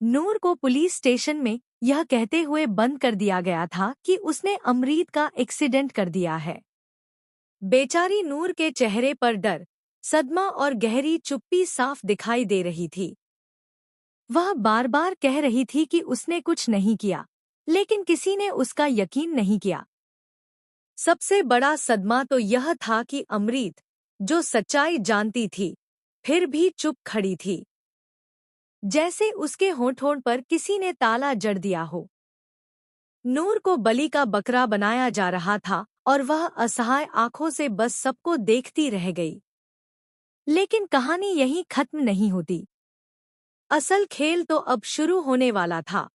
नूर को police station में यह कहते हुए बंद कर दिया गया था कि उसने अमरीत का एक्सीडेंट कर दिया है। बेचारी नूर के चेहरे पर डर, सदमा और गहरी चुप्पी साफ दिखाई दे रही थी। वह बार बार कह रही थी कि उसने कुछ नहीं किया, लेकिन किसी ने उसका यकीन नहीं किया। सबसे बड़ा सदमा तो यह था कि अमरीत, जो सच्चाई जानती थी, फिर भी चुप खड़ी थी, जैसे उसके होंठों पर किसी ने ताला जड़ दिया हो। नूर को बलि का बकरा बनाया जा रहा था और वह असहाय आंखों से बस सबको देखती रह गई। लेकिन कहानी यहीं खत्म नहीं होती। असल खेल तो अब शुरू होने वाला था।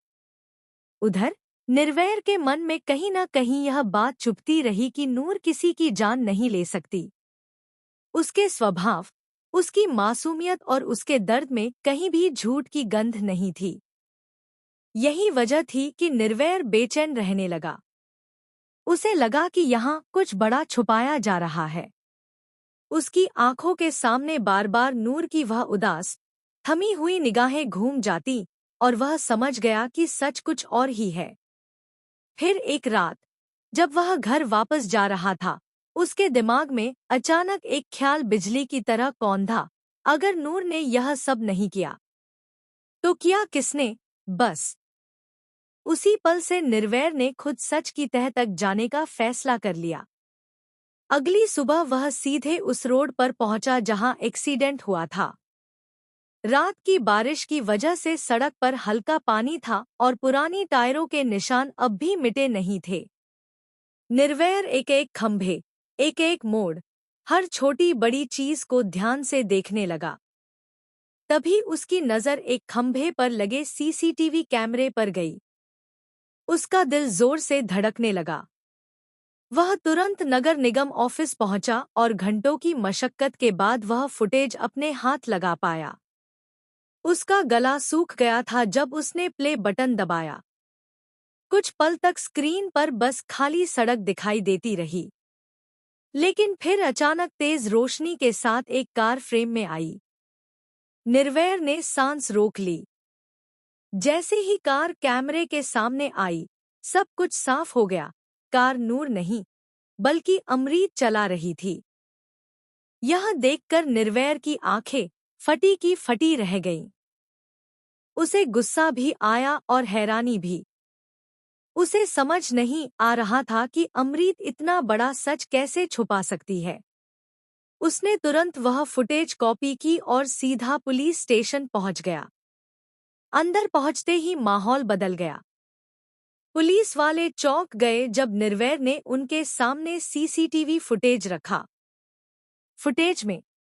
उधर निर्वैर के मन में कहीं न कहीं यह बात चुभती रही कि नूर किसी की जान नहीं ले सकती। उसके स्वभाव, उसकी मासूमियत और उसके दर्द में कहीं भी झूठ की गंध नहीं थी। यही वजह थी कि निर्वैर बेचैन रहने लगा। उसे लगा कि यहाँ कुछ बड़ा छुपाया जा रहा है। उसकी आंखों के सामने बार बार नूर की वह उदास, थमी हुई निगाहें घूम जाती और वह समझ गया कि सच कुछ और ही है। फिर एक रात, जब वह घर वापस जा रहा था, उसके दिमाग में अचानक एक ख्याल बिजली की तरह कौंधा। अगर नूर ने यह सब नहीं किया, तो किया किसने? बस उसी पल से निर्वैर ने खुद सच की तह तक जाने का फैसला कर लिया। अगली सुबह वह सीधे उस रोड पर पहुंचा जहां एक्सीडेंट हुआ था। रात की बारिश की वजह से सड़क पर हल्का पानी था और पुरानी टायरों के निशान अब भी मिटे नहीं थे। निर्वैर एक एक खंभे, एक एक मोड़, हर छोटी बड़ी चीज को ध्यान से देखने लगा। तभी उसकी नजर एक खंभे पर लगे सीसीटीवी कैमरे पर गई। उसका दिल जोर से धड़कने लगा। वह तुरंत नगर निगम ऑफिस पहुंचा और घंटों की मशक्कत के बाद वह फुटेज अपने हाथ लगा पाया। उसका गला सूख गया था जब उसने प्ले बटन दबाया। कुछ पल तक स्क्रीन पर बस खाली सड़क दिखाई देती रही, लेकिन फिर अचानक तेज रोशनी के साथ एक कार फ्रेम में आई। निर्वैर ने सांस रोक ली। जैसे ही कार कैमरे के सामने आई, सब कुछ साफ हो गया। कार नूर नहीं, बल्कि अमरीत चला रही थी। यह देखकर निर्वैर की आंखें फटी की फटी रह गईं। उसे गुस्सा भी आया और हैरानी भी। उसे समझ नहीं आ रहा था कि अमरीत इतना बड़ा सच कैसे छुपा सकती है। उसने तुरंत वह फुटेज कॉपी की और सीधा पुलिस स्टेशन पहुंच गया। अंदर पहुंचते ही माहौल बदल गया। पुलिस वाले चौंक गए जब निर्वैर ने उनके सामने सीसीटीवी फुटेज रखा। फुटेज में